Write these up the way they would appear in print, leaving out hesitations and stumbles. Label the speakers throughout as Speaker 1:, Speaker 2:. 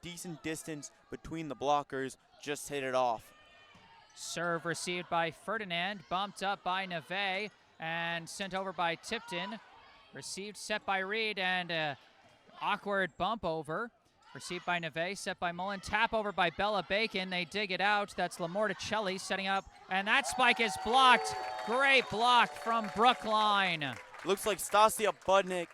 Speaker 1: decent distance between the blockers, just hit it off.
Speaker 2: Serve received by Ferdinand, bumped up by Naveh, and sent over by Tipton. Received, set by Reed, and awkward bump over. Received by Naveh, set by Mullen, tap over by Bella Bacon. They dig it out. That's Lamorticelli setting up, and that spike is blocked. Great block from Brookline.
Speaker 1: Looks like Stasya Budnik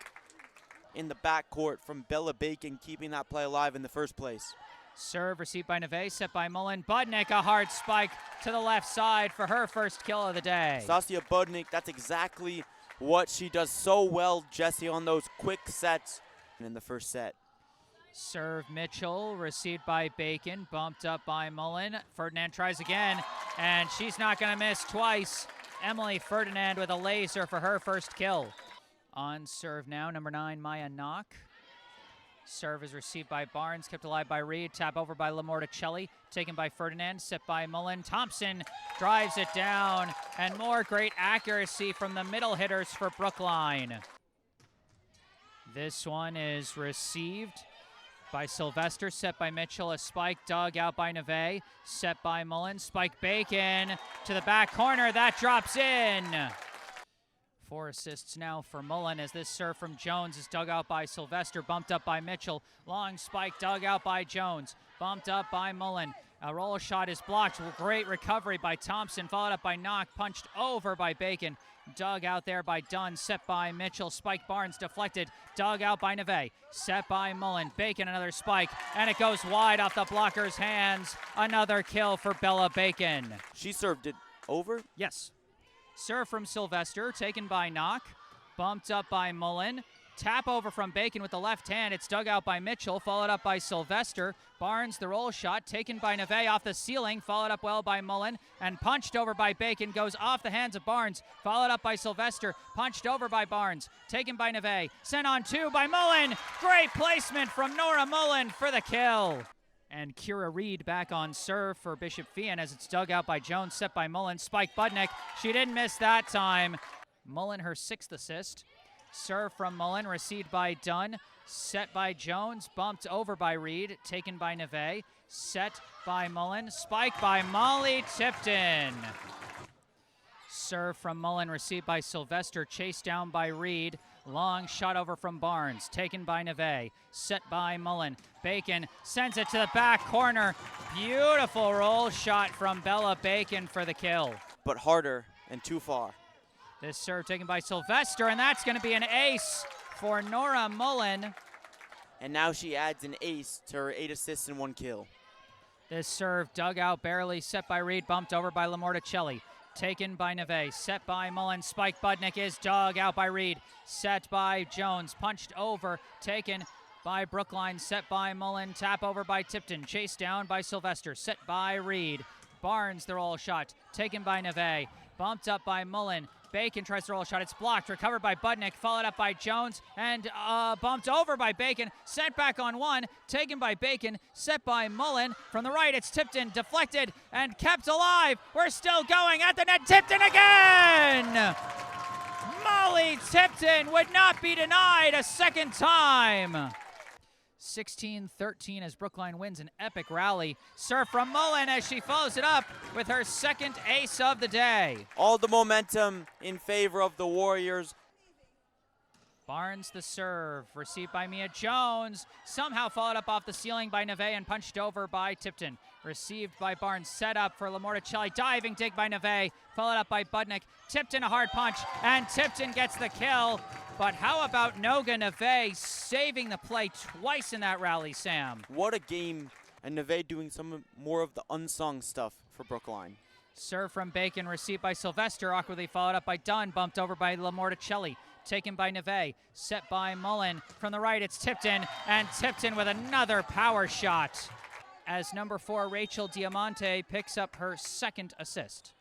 Speaker 1: in the backcourt from Bella Bacon, keeping that play alive in the first place.
Speaker 2: Serve received by Naveh, set by Mullen. Budnik, a hard spike to the left side for her first kill of the day.
Speaker 1: Stasya Budnik, that's exactly what she does so well, Jesse, on those quick sets in the first set.
Speaker 2: Serve Mitchell, received by Bacon, bumped up by Mullen. Ferdinand tries again, and she's not going to miss twice. Emilie Ferdinand with a laser for her first kill. On serve now, number 9, Maya Nock. Serve is received by Barnes, kept alive by Reed. Tap over by Lamorticelli, taken by Ferdinand, set by Mullen. Thompson drives it down, and more great accuracy from the middle hitters for Brookline. This one is received by Sylvester, set by Mitchell. A spike dug out by Naveh, set by Mullen. Spike Bacon to the back corner. That drops in. 4 assists now for Mullen as this serve from Jones is dug out by Sylvester, bumped up by Mitchell. Long spike dug out by Jones, bumped up by Mullen. A roll shot is blocked. Great recovery by Thompson, followed up by Nock, punched over by Bacon. Dug out there by Dunn, set by Mitchell. Spike Barnes deflected, dug out by Naveh, set by Mullen. Bacon, another spike, and it goes wide off the blocker's hands. Another kill for Bella Bacon.
Speaker 1: She served it over?
Speaker 2: Yes. Serve from Sylvester, taken by Nock, bumped up by Mullen. Tap over from Bacon with the left hand. It's dug out by Mitchell, followed up by Sylvester. Barnes, the roll shot, taken by Naveh off the ceiling, followed up well by Mullen, and punched over by Bacon, goes off the hands of Barnes, followed up by Sylvester, punched over by Barnes, taken by Naveh, sent on 2 by Mullen. Great placement from Nora Mullen for the kill. And Kira Reed back on serve for Bishop Feehan as it's dug out by Jones, set by Mullen. Spike Budnik, she didn't miss that time. Mullen, her 6th assist. Serve from Mullen, received by Dunn, set by Jones, bumped over by Reed, taken by Naveh, set by Mullen, spike by Molly Tipton. Serve from Mullen, received by Sylvester, chased down by Reed, long shot over from Barnes, taken by Naveh, set by Mullen. Bacon sends it to the back corner. Beautiful roll shot from Bella Bacon for the kill.
Speaker 1: But harder and too far.
Speaker 2: This serve taken by Sylvester, and that's going to be an ace for Nora Mullen.
Speaker 1: And now she adds an ace to her 8 assists and 1 kill.
Speaker 2: This serve dug out barely, set by Reed, bumped over by Lamorticelli. Taken by Naveh, set by Mullen. Spike Budnik is dug out by Reed, set by Jones, punched over, taken by Brookline, set by Mullen. Tap over by Tipton, chased down by Sylvester, set by Reed. Barnes, the roll shot, taken by Naveh, bumped up by Mullen. Bacon tries to roll a shot. It's blocked. Recovered by Budnik. Followed up by Jones. And bumped over by Bacon. Sent back on 1. Taken by Bacon. Set by Mullen. From the right, it's Tipton. Deflected and kept alive. We're still going at the net. Tipton again! Molly Tipton would not be denied a second time. 16-13 as Brookline wins an epic rally. Serve from Mullen as she follows it up with her 2nd ace of the day.
Speaker 1: All the momentum in favor of the Warriors.
Speaker 2: Barnes the serve, received by Mia Jones, somehow followed up off the ceiling by Naveh and punched over by Tipton. Received by Barnes, set up for Lamorticelli, diving dig by Naveh, followed up by Budnik. Tipton a hard punch, and Tipton gets the kill. But how about Noga Naveh saving the play twice in that rally, Sam?
Speaker 1: What a game, and Naveh doing some more of the unsung stuff for Brookline.
Speaker 2: Serve from Bacon, received by Sylvester, awkwardly followed up by Dunn, bumped over by Lamorticelli. Taken by Naveh, set by Mullen. From the right, it's Tipton, and Tipton with another power shot as number 4, Rachel Diamante, picks up her 2nd assist.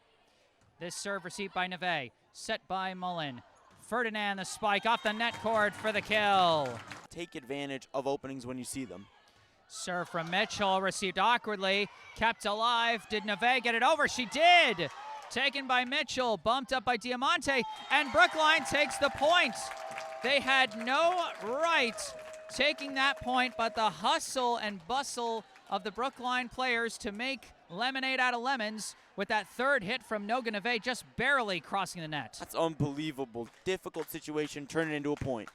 Speaker 2: This serve received by Naveh, set by Mullen. Ferdinand the spike off the net cord for the kill.
Speaker 1: Take advantage of openings when you see them.
Speaker 2: Serve from Mitchell, received awkwardly, kept alive. Did Naveh get it over? She did! Taken by Mitchell, bumped up by Diamante, and Brookline takes the point. They had no right taking that point, but the hustle and bustle of the Brookline players to make lemonade out of lemons with that third hit from Noga Naveh just barely crossing the net.
Speaker 1: That's unbelievable. Difficult situation, turn it into a point.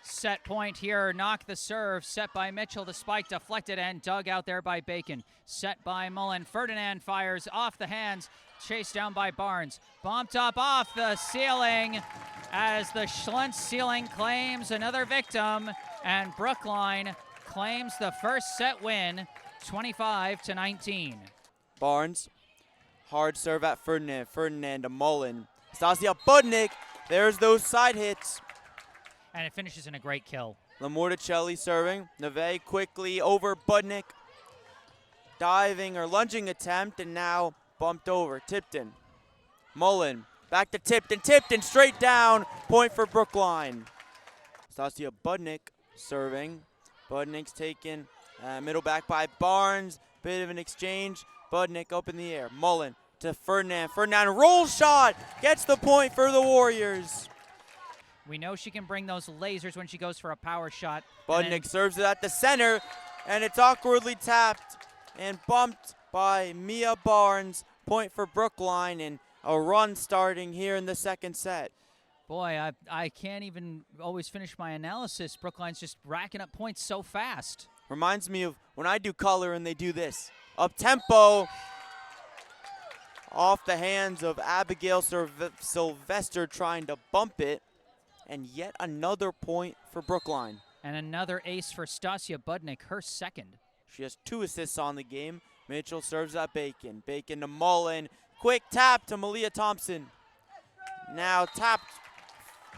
Speaker 2: Set point here, Nock the serve, set by Mitchell, the spike deflected and dug out there by Bacon. Set by Mullen, Ferdinand fires off the hands, chased down by Barnes. Bumped up off the ceiling as the Schlentz ceiling claims another victim, and Brookline claims the first set win, 25-19.
Speaker 1: Barnes, hard serve at Ferdinand, Ferdinand to Mullen. Stasya Budnik, there's those side hits.
Speaker 2: And it finishes in a great kill.
Speaker 1: Lamorticelli serving. Naveh quickly over Budnik. Diving or lunging attempt, and now bumped over. Tipton. Mullen. Back to Tipton. Tipton straight down. Point for Brookline. Stasya Budnik serving. Budnik's taken. Middle back by Barnes. Bit of an exchange. Budnik up in the air. Mullen to Ferdinand. Ferdinand roll shot. Gets the point for the Warriors.
Speaker 2: We know she can bring those lasers when she goes for a power shot.
Speaker 1: Budnik serves it at the center, and it's awkwardly tapped and bumped by Mia Barnes. Point for Brookline, and a run starting here in the second set.
Speaker 2: Boy, I can't even always finish my analysis. Brookline's just racking up points so fast.
Speaker 1: Reminds me of when I do color and they do this. Up tempo, off the hands of Abigail Sylvester trying to bump it. And yet another point for Brookline.
Speaker 2: And another ace for Stasya Budnik, her second.
Speaker 1: She has 2 assists on the game. Mitchell serves at Bacon. Bacon to Mullen. Quick tap to Maliah Thompson. Now tapped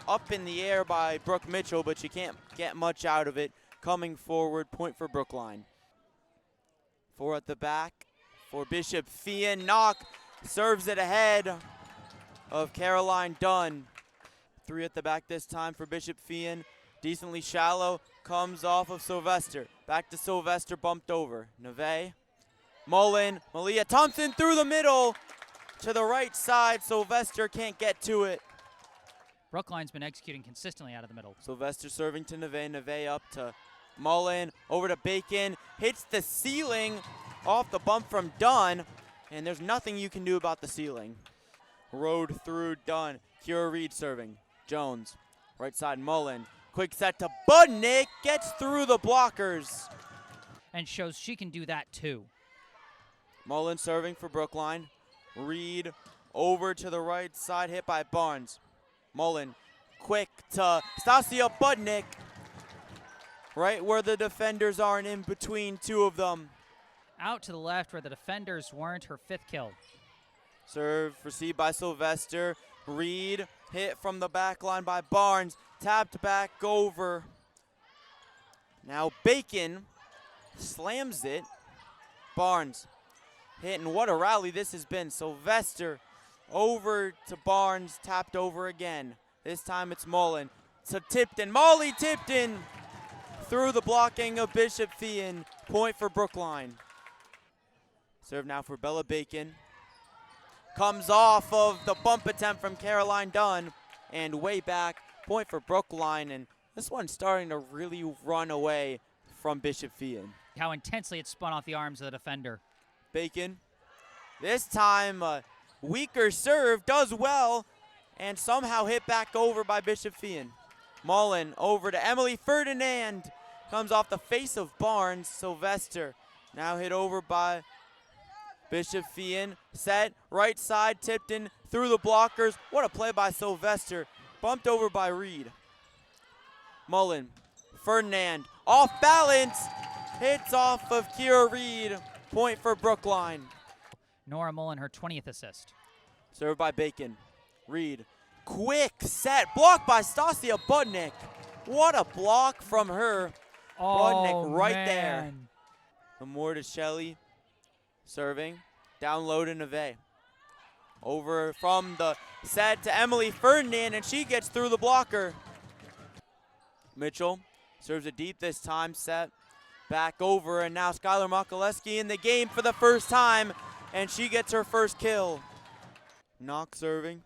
Speaker 1: up in the air by Brooke Mitchell, but she can't get much out of it. Coming forward, point for Brookline. 4 at the back for Bishop Feehan. Nock serves it ahead of Caroline Dunn. 3 at the back this time for Bishop Feehan. Decently shallow. Comes off of Sylvester. Back to Sylvester, bumped over. Naveh. Mullen. Maliah Thompson through the middle. To the right side. Sylvester can't get to it.
Speaker 2: Brookline's been executing consistently out of the middle.
Speaker 1: Sylvester serving to Naveh. Naveh up to Mullen. Over to Bacon. Hits the ceiling off the bump from Dunn. And there's nothing you can do about the ceiling. Rode through Dunn. Kira Reed serving. Jones, right side Mullen. Quick set to Budnik, gets through the blockers.
Speaker 2: And shows she can do that too.
Speaker 1: Mullen serving for Brookline. Reed over to the right side, hit by Barnes. Mullen, quick to Stasya Budnik. Right where the defenders are and in between 2 of them.
Speaker 2: Out to the left where the defenders weren't, her 5th kill.
Speaker 1: Serve received by Sylvester. Reed hit from the back line by Barnes. Tapped back over. Now Bacon slams it. Barnes hit, and what a rally this has been. Sylvester over to Barnes, tapped over again. This time it's Mullen to Tipton. Molly Tipton through the blocking of Bishop Feehan. Point for Brookline. Serve now for Bella Bacon. Comes off of the bump attempt from Caroline Dunn and way back. Point for Brookline, and this one's starting to really run away from Bishop Feehan.
Speaker 2: How intensely it spun off the arms of the defender.
Speaker 1: Bacon, this time a weaker serve, does well, and somehow hit back over by Bishop Feehan. Mullen over to Emilie Ferdinand. Comes off the face of Barnes. Sylvester now hit over by Bishop Feehan. Set, right side, Tipton through the blockers. What a play by Sylvester. Bumped over by Reed. Mullen, Ferdinand, off balance. Hits off of Kira Reed. Point for Brookline.
Speaker 2: Nora Mullen, her 20th assist.
Speaker 1: Served by Bacon. Reed, quick set, blocked by Stasya Budnik. What a block from her. Budnik right there. Lamorticelli serving. Down low to Naveh. Over from the set to Emilie Ferdinand, and she gets through the blocker. Mitchell serves it deep this time. Set back over, and now Skylar Makalusky in the game for the first time, and she gets her first kill. Nock serving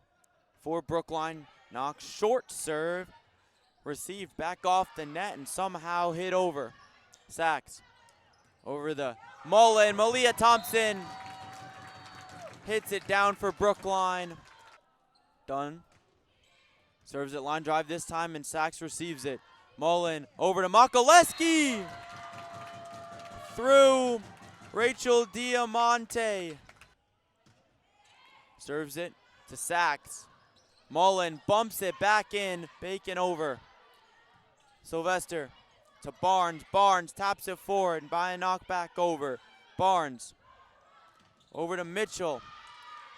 Speaker 1: for Brookline. Nock short serve. Received back off the net and somehow hit over. Sachs over the Mullen. Maliah Thompson hits it down for Brookline. Dunn serves it line drive this time, and Sachs receives it. Mullen over to Makalusky. Through Rachel Diamante. Serves it to Sachs. Mullen bumps it back in. Bacon over. Sylvester to Barnes. Barnes taps it forward. Maya Nock back over. Barnes over to Mitchell.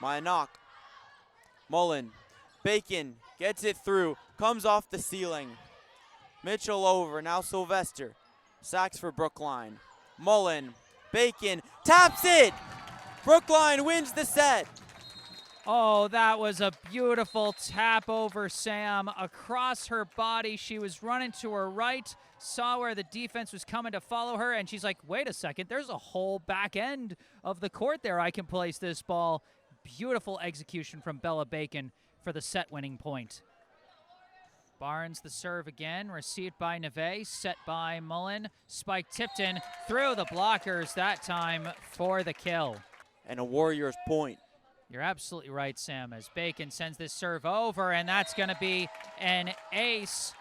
Speaker 1: Maya Nock. Mullen. Bacon gets it through. Comes off the ceiling. Mitchell over. Now Sylvester. Sachs for Brookline. Mullen. Bacon taps it. Brookline wins the set.
Speaker 2: Oh, that was a beautiful tap over, Sam. Across her body, she was running to her right, saw where the defense was coming to follow her, and she's like, wait a second, there's a whole back end of the court there I can place this ball. Beautiful execution from Bella Bacon for the set-winning point. Barnes the serve again, received by Naveh, set by Mullen. Spike Tipton through the blockers that time for the kill.
Speaker 1: And a Warriors point.
Speaker 2: You're absolutely right, Sam, as Bacon sends this serve over, and that's going to be an ace.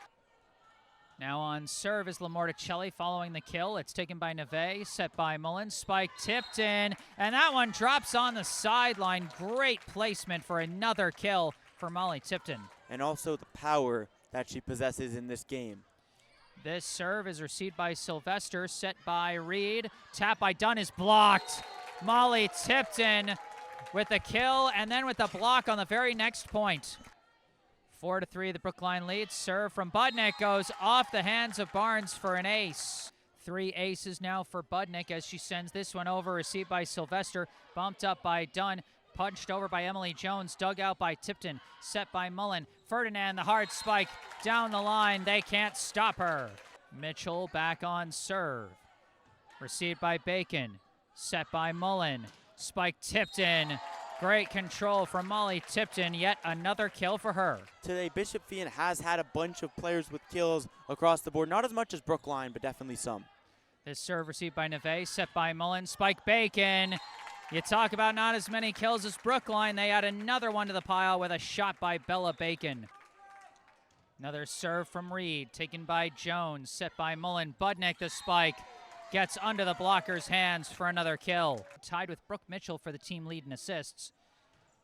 Speaker 2: Now on serve is Lamorticelli following the kill. It's taken by Naveh, set by Mullen. Spike Tipton, and that one drops on the sideline. Great placement for another kill for Molly Tipton.
Speaker 1: And also the power that she possesses in this game.
Speaker 2: This serve is received by Sylvester, set by Reed. Tap by Dunn is blocked. Molly Tipton with the kill, and then with the block on the very next point. 4-3, the Brookline lead. Serve from Budnik goes off the hands of Barnes for an ace. 3 aces now for Budnik as she sends this one over, received by Sylvester, bumped up by Dunn, punched over by Emily Jones, dug out by Tipton, set by Mullen. Ferdinand, the hard spike down the line. They can't stop her. Mitchell back on serve. Received by Bacon, set by Mullen. Spike Tipton. Great control from Molly Tipton. Yet another kill for her.
Speaker 1: Today, Bishop Feehan has had a bunch of players with kills across the board. Not as much as Brookline, but definitely some.
Speaker 2: This serve received by Naveh, set by Mullen. Spike Bacon. You talk about not as many kills as Brookline. They add another one to the pile with a shot by Bella Bacon. Another serve from Reed, taken by Jones, set by Mullen. Budnik the spike. Gets under the blocker's hands for another kill. Tied with Brooke Mitchell for the team lead in assists.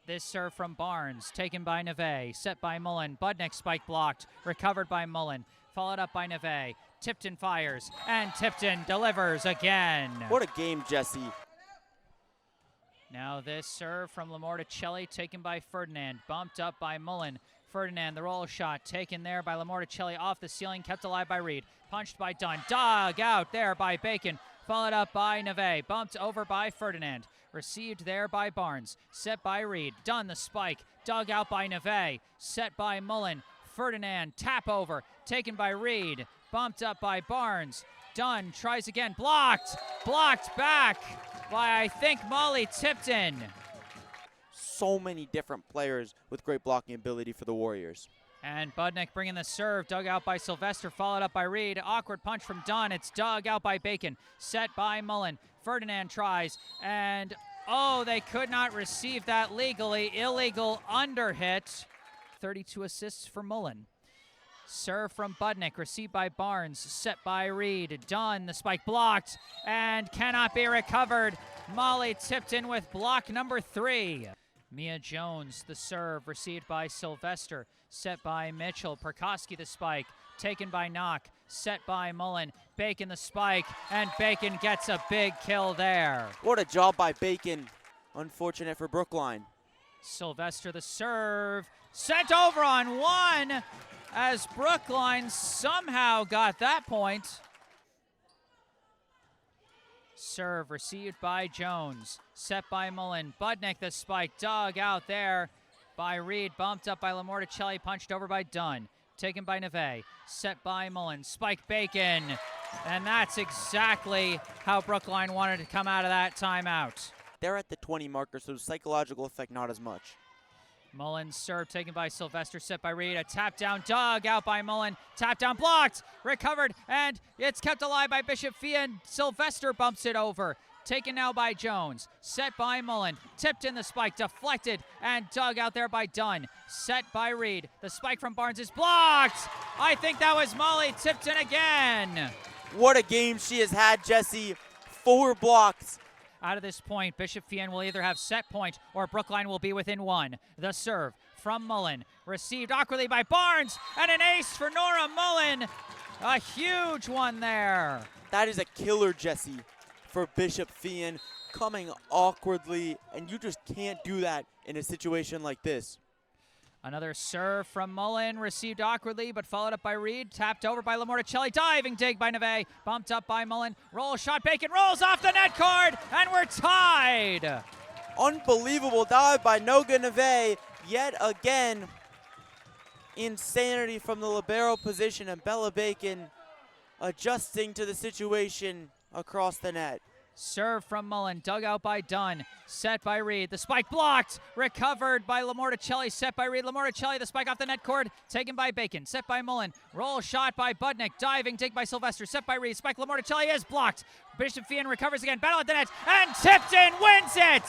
Speaker 2: This serve from Barnes, taken by Naveh, set by Mullen. Budnik spike blocked, recovered by Mullen, followed up by Naveh. Tipton fires, and Tipton delivers again.
Speaker 1: What a game, Jesse.
Speaker 2: Now this serve from Lamorticelli, taken by Ferdinand, bumped up by Mullen. Ferdinand, the roll shot, taken there by Lamorticelli off the ceiling, kept alive by Reed. Punched by Dunn, dug out there by Bacon, followed up by Naveh, bumped over by Ferdinand. Received there by Barnes, set by Reed. Dunn the spike, dug out by Naveh, set by Mullen. Ferdinand, tap over, taken by Reed, bumped up by Barnes. Dunn tries again, blocked back by, I think, Molly Tipton.
Speaker 1: So many different players with great blocking ability for the Warriors.
Speaker 2: And Budnik bringing the serve, dug out by Sylvester, followed up by Reed. Awkward punch from Dunn. It's dug out by Bacon, set by Mullen. Ferdinand tries, and oh, they could not receive that legally. Illegal underhit. 32 assists for Mullen. Serve from Budnik, received by Barnes, set by Reed. Dunn, the spike blocked, and cannot be recovered. Molly Tipton with block number 3. Mia Jones, the serve, received by Sylvester, set by Mitchell. Perkoski, the spike, taken by Nock, set by Mullen. Bacon, the spike, and Bacon gets a big kill there.
Speaker 1: What a job by Bacon. Unfortunate for Brookline.
Speaker 2: Sylvester, the serve, sent over on one, as Brookline somehow got that point. Serve received by Jones, set by Mullen. Budnik the spike, dug out there by Reed, bumped up by Lamorticelli, punched over by Dunn. Taken by Naveh, set by Mullen. Spike Bacon, and that's exactly how Brookline wanted to come out of that timeout.
Speaker 1: They're at the 20 marker, so psychological effect not as much.
Speaker 2: Mullen's serve taken by Sylvester, set by Reed. A tap down, dug out by Mullen. Tap down, blocked, recovered, and it's kept alive by Bishop Feehan. Sylvester bumps it over. Taken now by Jones. Set by Mullen. Tipped in the spike, deflected, and dug out there by Dunn. Set by Reed. The spike from Barnes is blocked. I think that was Molly Tipton again.
Speaker 1: What a game she has had, Jesse. 4 blocks.
Speaker 2: Out of this point, Bishop Feehan will either have set point or Brookline will be within 1. The serve from Mullen. Received awkwardly by Barnes, and an ace for Nora Mullen. A huge one there.
Speaker 1: That is a killer, Jesse, for Bishop Feehan, coming awkwardly, and you just can't do that in a situation like this.
Speaker 2: Another serve from Mullen, received awkwardly, but followed up by Reed. Tapped over by Lamorticelli, diving dig by Naveh. Bumped up by Mullen, roll shot, Bacon rolls off the net cord, and we're tied.
Speaker 1: Unbelievable dive by Noga Naveh, yet again. Insanity from the libero position, and Bella Bacon adjusting to the situation across the net.
Speaker 2: Serve from Mullen, dug out by Dunn, set by Reed. The spike blocked, recovered by Lamorticelli, set by Reed. Lamorticelli, the spike off the net cord, taken by Bacon, set by Mullen. Roll shot by Budnik, diving dig by Sylvester, set by Reed. Spike Lamorticelli is blocked. Bishop Feehan recovers again, battle at the net, and Tipton wins it!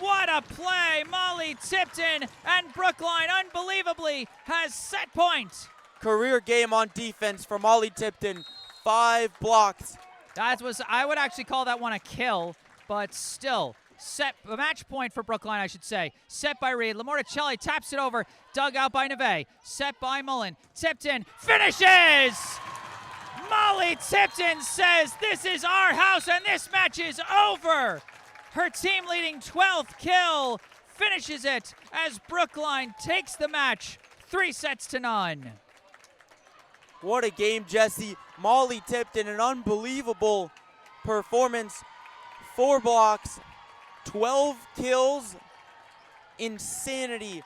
Speaker 2: What a play! Molly Tipton, and Brookline unbelievably has set point.
Speaker 1: Career game on defense for Molly Tipton. 5 blocks.
Speaker 2: That was, I would actually call that one a kill, but still, a match point for Brookline, I should say. Set by Reed. Lamorticelli taps it over, dug out by Naveh. Set by Mullen. Tipton finishes! Molly Tipton says, "This is our house and this match is over." Her team leading 12th kill finishes it as Brookline takes the match 3-0.
Speaker 1: What a game, Jesse. Molly Tipton, an unbelievable performance. 4 blocks, 12 kills. Insanity